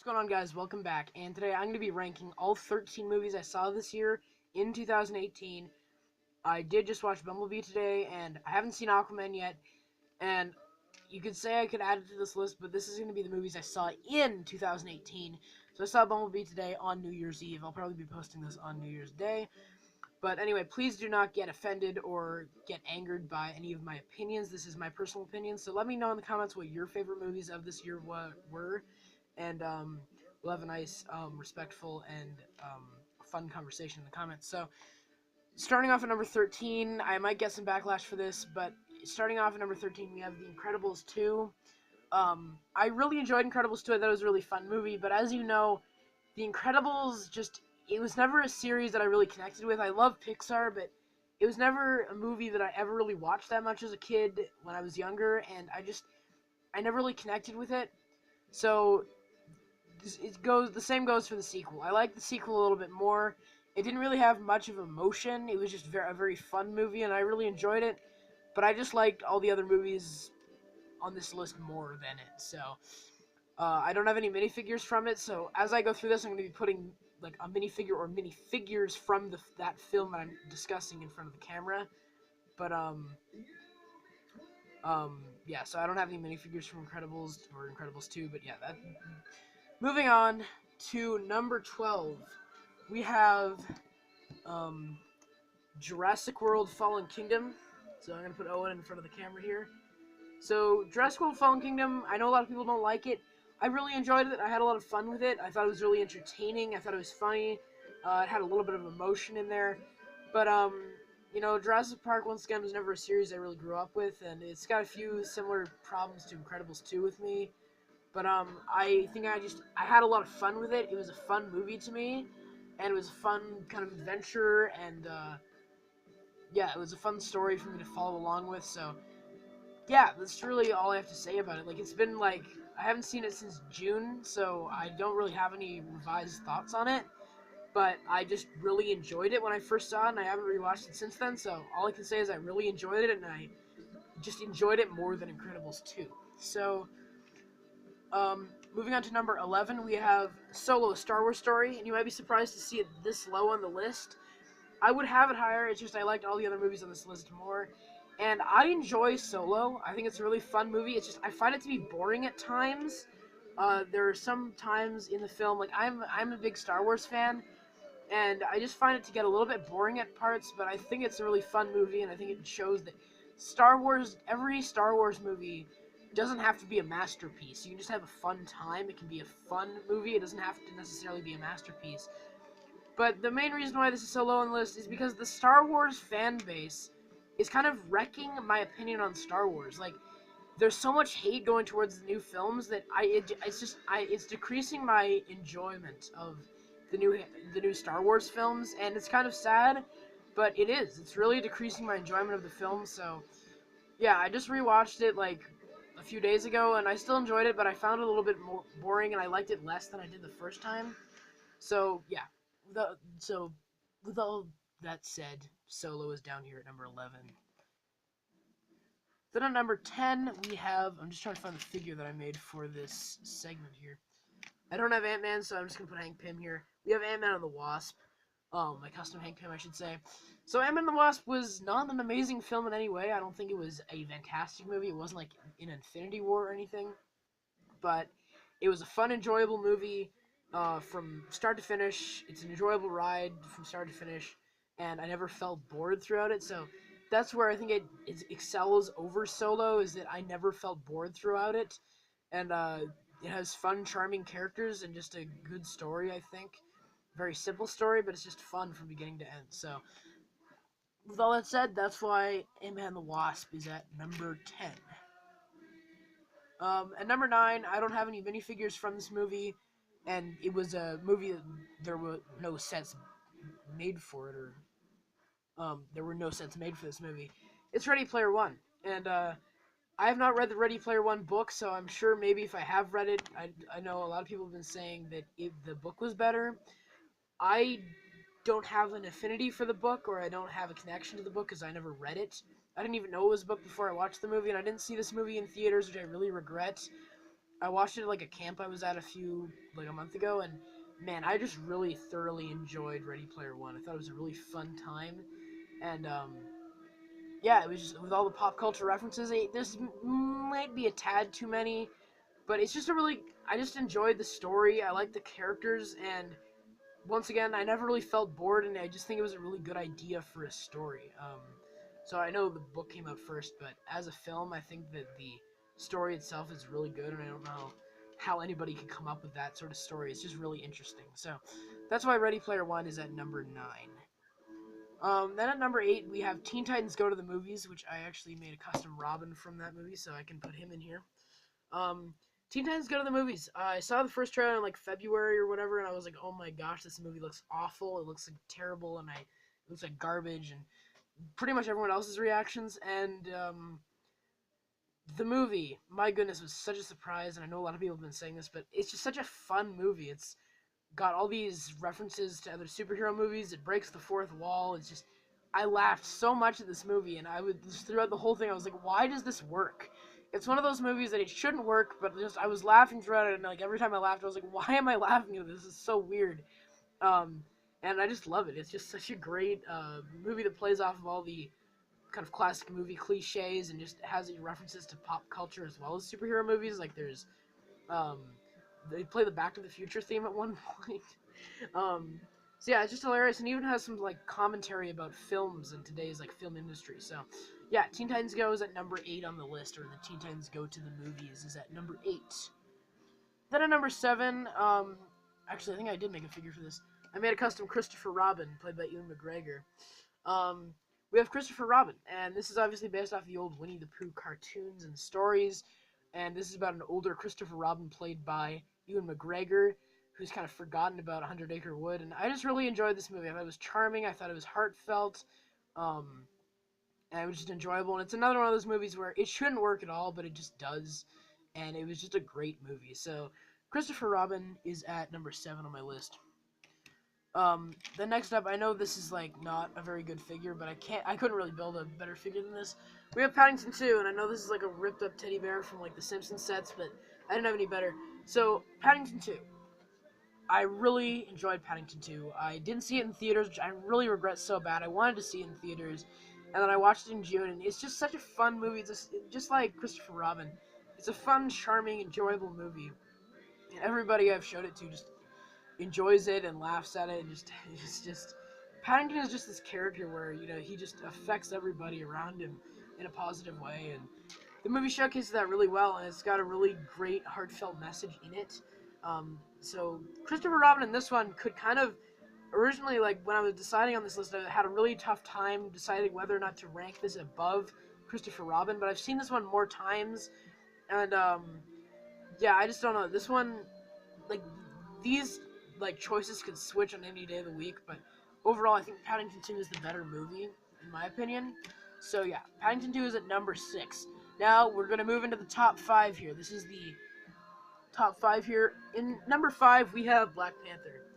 What's going on, guys? Welcome back. And today I'm going to be ranking all 13 movies I saw this year in 2018. I did just watch Bumblebee today, and I haven't seen Aquaman yet. And you could say I could add it to this list, but this is going to be the movies I saw in 2018. So I saw Bumblebee today on New Year's Eve. I'll probably be posting this on New Year's Day. But anyway, please do not get offended or get angered by any of my opinions. This is my personal opinion. So let me know in the comments what your favorite movies of this year were. And we'll have a nice, respectful, and fun conversation in the comments. So, starting off at number 13, I might get some backlash for this, but starting off at number 13, we have The Incredibles 2. I really enjoyed Incredibles 2. I thought it was a really fun movie, but as you know, The Incredibles it was never a series that I really connected with. I love Pixar, but it was never a movie that I ever really watched that much as a kid when I was younger, and I never really connected with it. So, the same goes for the sequel. I like the sequel a little bit more. It didn't really have much of emotion. It was just a very fun movie, and I really enjoyed it. But I just liked all the other movies on this list more than it. So I don't have any minifigures from it. So as I go through this, I'm going to be putting like a minifigure or minifigures from that film that I'm discussing in front of the camera. But yeah. So I don't have any minifigures from Incredibles or Incredibles 2. But yeah, that. Moving on to number 12, we have um, Jurassic World Fallen Kingdom. So I'm going to put Owen in front of the camera here. So Jurassic World Fallen Kingdom, I know a lot of people don't like it. I really enjoyed it. I had a lot of fun with it. I thought it was really entertaining. I thought it was funny. It had a little bit of emotion in there. But, Jurassic Park, once again, was never a series I really grew up with. And it's got a few similar problems to Incredibles 2 with me. But I think I had a lot of fun with it. It was a fun movie to me, and it was a fun kind of adventure, and yeah, it was a fun story for me to follow along with. So yeah, that's really all I have to say about it. Like, it's been like I haven't seen it since June, so I don't really have any revised thoughts on it. But I just really enjoyed it when I first saw it, and I haven't rewatched it since then. So all I can say is I really enjoyed it, and I just enjoyed it more than Incredibles 2. So. Moving on to number 11, we have Solo, a Star Wars story, and you might be surprised to see it this low on the list. I would have it higher, it's just I liked all the other movies on this list more, and I enjoy Solo. I think it's a really fun movie. It's just, I find it to be boring at times. There are some times in the film, like, I'm a big Star Wars fan, and I just find it to get a little bit boring at parts, but I think it's a really fun movie, and I think it shows that every Star Wars movie doesn't have to be a masterpiece. You can just have a fun time. It can be a fun movie. It doesn't have to necessarily be a masterpiece. But the main reason why this is so low on the list is because the Star Wars fan base is kind of wrecking my opinion on Star Wars. Like, there's so much hate going towards the new films that it's decreasing my enjoyment of the new Star Wars films, and it's kind of sad, but it is. It's really decreasing my enjoyment of the film. So yeah, I just rewatched it like a few days ago, and I still enjoyed it, but I found it a little bit more boring, and I liked it less than I did the first time. So yeah, with all that said, Solo is down here at number 11. Then at number 10, we have, I'm just trying to find the figure that I made for this segment here. I don't have Ant-Man, so I'm just going to put Hank Pym here. We have Ant-Man and the Wasp. My custom Hank Pym, I should say. So Ant-Man and the Wasp was not an amazing film in any way. I don't think it was a fantastic movie. It wasn't like in Infinity War or anything. But it was a fun, enjoyable movie from start to finish. It's an enjoyable ride from start to finish, and I never felt bored throughout it. So that's where I think it excels over Solo, is that I never felt bored throughout it, and it has fun, charming characters and just a good story, I think. Very simple story, but it's just fun from beginning to end. So, with all that said, that's why Ant-Man and the Wasp is at number 10. At number 9, I don't have any minifigures from this movie, and it was a movie that there were no sets made for it, or there were no sets made for this movie. It's Ready Player One, and I have not read the Ready Player One book, so I'm sure maybe if I have read it, I know a lot of people have been saying that the book was better. I don't have an affinity for the book, or I don't have a connection to the book because I never read it. I didn't even know it was a book before I watched the movie, and I didn't see this movie in theaters, which I really regret. I watched it at like a camp I was at a month ago, and man, I just really thoroughly enjoyed Ready Player One. I thought it was a really fun time, and yeah, it was just with all the pop culture references. This might be a tad too many, but it's just a really. I just enjoyed the story. I like the characters, and once again, I never really felt bored, and I just think it was a really good idea for a story. So I know the book came out first, but as a film, I think that the story itself is really good, and I don't know how anybody could come up with that sort of story. It's just really interesting. So that's why Ready Player One is at number 9. Then at number 8, we have Teen Titans Go to the Movies, which I actually made a custom Robin from that movie, so I can put him in here. Um, Teen Titans Go to the Movies. I saw the first trailer in like February or whatever, and I was like, oh my gosh, this movie looks awful. It looks like terrible, and it looks like garbage, and pretty much everyone else's reactions. And the movie, my goodness, was such a surprise, and I know a lot of people have been saying this, but it's just such a fun movie. It's got all these references to other superhero movies. It breaks the fourth wall. It's just, I laughed so much at this movie, and I would just throughout the whole thing, I was like, why does this work? It's one of those movies that it shouldn't work, but just I was laughing throughout it, and like every time I laughed, I was like, why am I laughing at this? This is so weird. Um, and I just love it. It's just such a great movie that plays off of all the kind of classic movie cliches and just has references to pop culture as well as superhero movies. Like there's um, they play the Back to the Future theme at one point. um, so yeah, it's just hilarious, and even has some like commentary about films in today's like film industry. So yeah, Teen Titans Go is at number 8 on the list, or the Teen Titans Go to the Movies is at number 8. Then at number 7, actually I think I did make a figure for this. I made a custom Christopher Robin, played by Ewan McGregor. Um, we have Christopher Robin, and this is obviously based off the old Winnie the Pooh cartoons and stories. And this is about an older Christopher Robin played by Ewan McGregor, who's kind of forgotten about 100 Acre Wood. And I just really enjoyed this movie. I thought it was charming. I thought it was heartfelt. Um, and it was just enjoyable. And it's another one of those movies where it shouldn't work at all, but it just does. And it was just a great movie. So Christopher Robin is at number 7 on my list. The next up, I know this is like not a very good figure, but I couldn't really build a better figure than this. We have Paddington 2, and I know this is like a ripped up teddy bear from like the Simpsons sets, but I didn't have any better. So Paddington 2, I really enjoyed Paddington 2. I didn't see it in theaters, which I really regret so bad. I wanted to see it in theaters, and then I watched it in June, and it's just such a fun movie. It's just like Christopher Robin. It's a fun, charming, enjoyable movie, and everybody I've showed it to just enjoys it and laughs at it, and just Paddington is just this character where he just affects everybody around him in a positive way, and the movie showcases that really well, and it's got a really great heartfelt message in it. So Christopher Robin in this one could kind of originally, like when I was deciding on this list, I had a really tough time deciding whether or not to rank this above Christopher Robin, but I've seen this one more times, and yeah, I just don't know. This one, like these like choices could switch on any day of the week, but overall I think Paddington 2 is the better movie in my opinion. So yeah, Paddington 2 is at number 6. Now we're going to move into the top 5 here. This is the top 5 here. In number 5 we have Black Panther.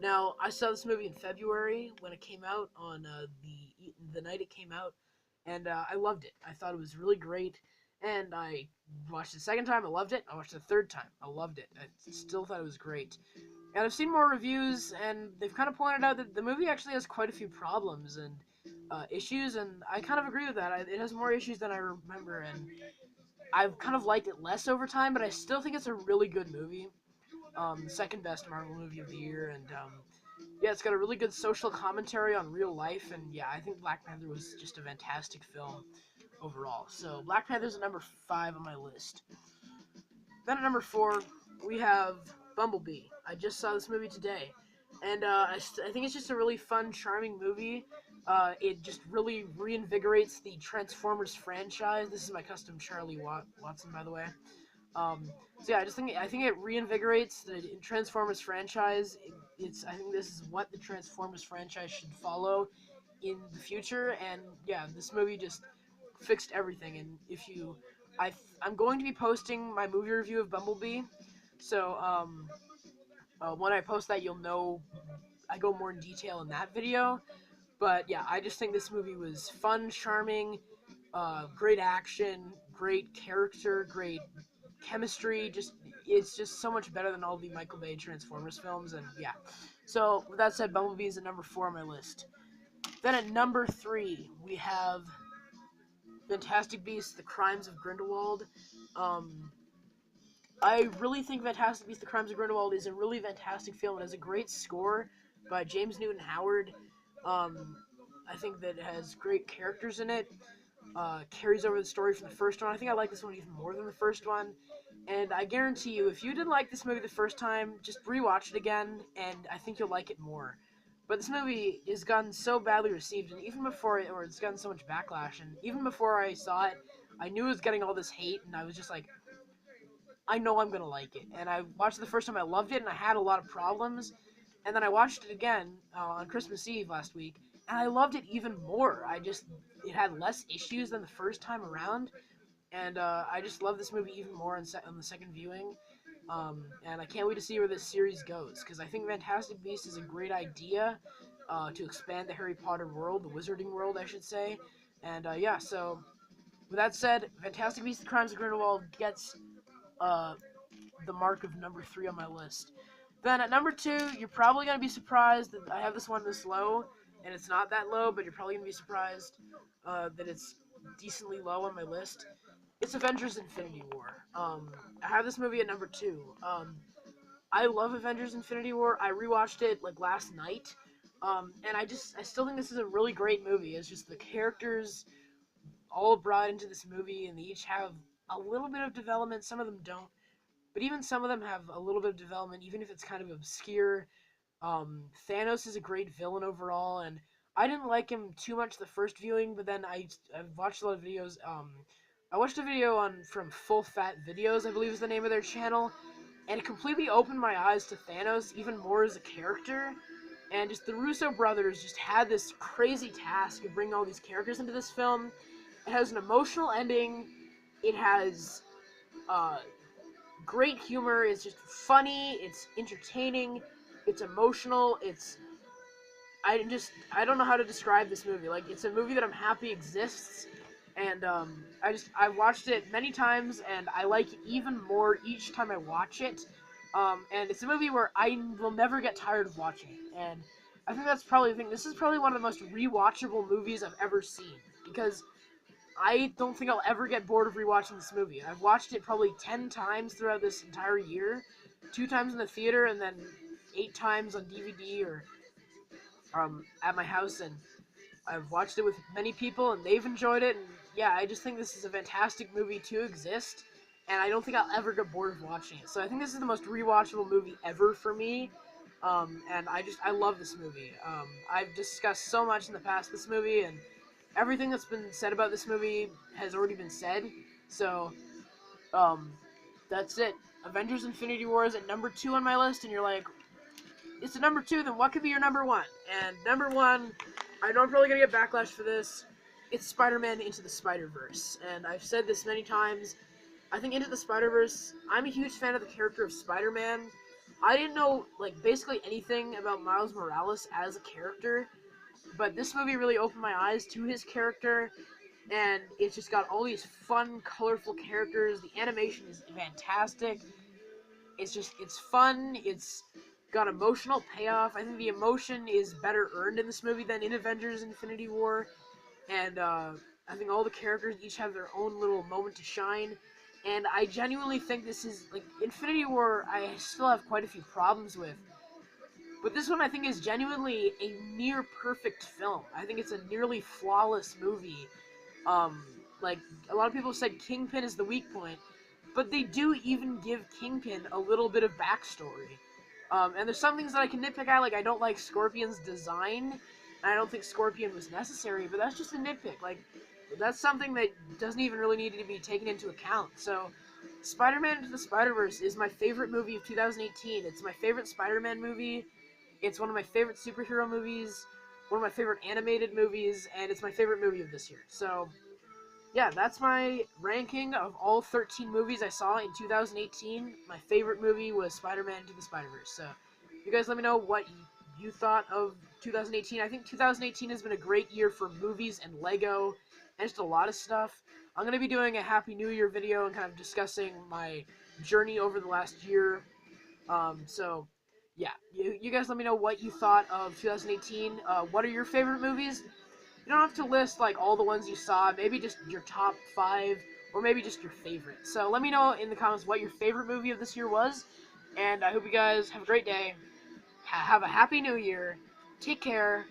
Now I saw this movie in February when it came out on the night it came out, and I loved it. I thought it was really great, and I watched it the second time. I loved it. I watched it the third time. I loved it. I still thought it was great. And I've seen more reviews, and they've kind of pointed out that the movie actually has quite a few problems and issues, and I kind of agree with that. It has more issues than I remember, and I've kind of liked it less over time, but I still think it's a really good movie. The second best Marvel movie of the year, and yeah, it's got a really good social commentary on real life, and yeah, I think Black Panther was just a fantastic film overall. So Black Panther's at number 5 on my list. Then at number 4, we have Bumblebee. I just saw this movie today, and I think it's just a really fun, charming movie. It just really reinvigorates the Transformers franchise. This is my custom Charlie Watson, by the way. So yeah, I think it reinvigorates the Transformers franchise. I think this is what the Transformers franchise should follow in the future, and yeah, this movie just fixed everything. And I'm going to be posting my movie review of Bumblebee, so when I post that, you'll know I go more in detail in that video. But yeah, I just think this movie was fun, charming, great action, great character, great chemistry, it's just so much better than all the Michael Bay Transformers films, and yeah. So with that said, Bumblebee is at number 4 on my list. Then at number 3 we have Fantastic Beasts: The Crimes of Grindelwald. Um, I really think Fantastic Beasts: The Crimes of Grindelwald is a really fantastic film. It has a great score by James Newton Howard. Um, I think that it has great characters in it. Carries over the story from the first one. I think I like this one even more than the first one. And I guarantee you, if you didn't like this movie the first time, just rewatch it again, and I think you'll like it more. But this movie has gotten so badly received, and even before it, or it's gotten so much backlash, and even before I saw it, I knew it was getting all this hate, and I was just like, I know I'm gonna like it. And I watched it the first time, I loved it, and I had a lot of problems. And then I watched it again on Christmas Eve last week, and I loved it even more. It had less issues than the first time around, and I just love this movie even more on the second viewing. And I can't wait to see where this series goes, because I think Fantastic Beasts is a great idea to expand the Harry Potter world, the Wizarding world, I should say. And yeah, so with that said, Fantastic Beasts: The Crimes of Grindelwald gets uh, the mark of number 3 on my list. Then at number 2, you're probably going to be surprised that I have this one this low, and it's not that low, but you're probably going to be surprised that it's decently low on my list. It's Avengers: Infinity War. I have this movie at number 2. I love Avengers: Infinity War. I rewatched it like last night, and I still think this is a really great movie. It's just the characters all brought into this movie, and they each have a little bit of development. Some of them don't, but even some of them have a little bit of development, even if it's kind of obscure. Thanos is a great villain overall, and I didn't like him too much the first viewing, but then I've watched a lot of videos. I watched a video from Full Fat Videos, I believe is the name of their channel, and it completely opened my eyes to Thanos even more as a character. And just the Russo brothers just had this crazy task of bringing all these characters into this film. It has an emotional ending. It has uh, great humor. It's just funny. It's entertaining. It's emotional. I don't know how to describe this movie. Like, it's a movie that I'm happy exists, and I watched it many times, and I like it even more each time I watch it. And it's a movie where I will never get tired of watching it, and I think that's probably the thing. This is probably one of the most rewatchable movies I've ever seen, because I don't think I'll ever get bored of rewatching this movie. I've watched it probably 10 times throughout this entire year, 2 times in the theater, and then 8 times on DVD or at my house, and I've watched it with many people, and they've enjoyed it. And yeah, I just think this is a fantastic movie to exist, and I don't think I'll ever get bored of watching it. So I think this is the most rewatchable movie ever for me, and I love this movie. I've discussed so much in the past this movie, and everything that's been said about this movie has already been said. So um, that's it. Avengers: Infinity War is at number 2 on my list, and you're like, it's a number 2, then what could be your number 1? And number 1, I know I'm probably gonna get backlash for this. It's Spider-Man Into the Spider-Verse, and I've said this many times. I think Into the Spider-Verse, I'm a huge fan of the character of Spider-Man. I didn't know, like, basically anything about Miles Morales as a character, but this movie really opened my eyes to his character, and it's just got all these fun, colorful characters. The animation is fantastic. It's fun. It's got emotional payoff. I think the emotion is better earned in this movie than in Avengers: Infinity War, and I think all the characters each have their own little moment to shine. And I genuinely think this is, like, Infinity War, I still have quite a few problems with. But this one I think is genuinely a near perfect film. I think it's a nearly flawless movie. Like, a lot of people said Kingpin is the weak point, but they do even give Kingpin a little bit of backstory. And there's some things that I can nitpick at, like I don't like Scorpion's design, and I don't think Scorpion was necessary, but that's just a nitpick. Like, that's something that doesn't even really need to be taken into account. So, Spider-Man Into the Spider-Verse is my favorite movie of 2018. It's my favorite Spider-Man movie. It's one of my favorite superhero movies, one of my favorite animated movies, and it's my favorite movie of this year. So, yeah, that's my ranking of all 13 movies I saw in 2018. My favorite movie was Spider-Man Into the Spider-Verse. So, you guys let me know what you thought of 2018. I think 2018 has been a great year for movies and Lego and just a lot of stuff. I'm going to be doing a Happy New Year video and kind of discussing my journey over the last year. So, yeah, you guys let me know what you thought of 2018. What are your favorite movies? You don't have to list like all the ones you saw. Maybe just your top 5, or maybe just your favorite. So let me know in the comments what your favorite movie of this year was. And I hope you guys have a great day. Have a Happy New Year. Take care.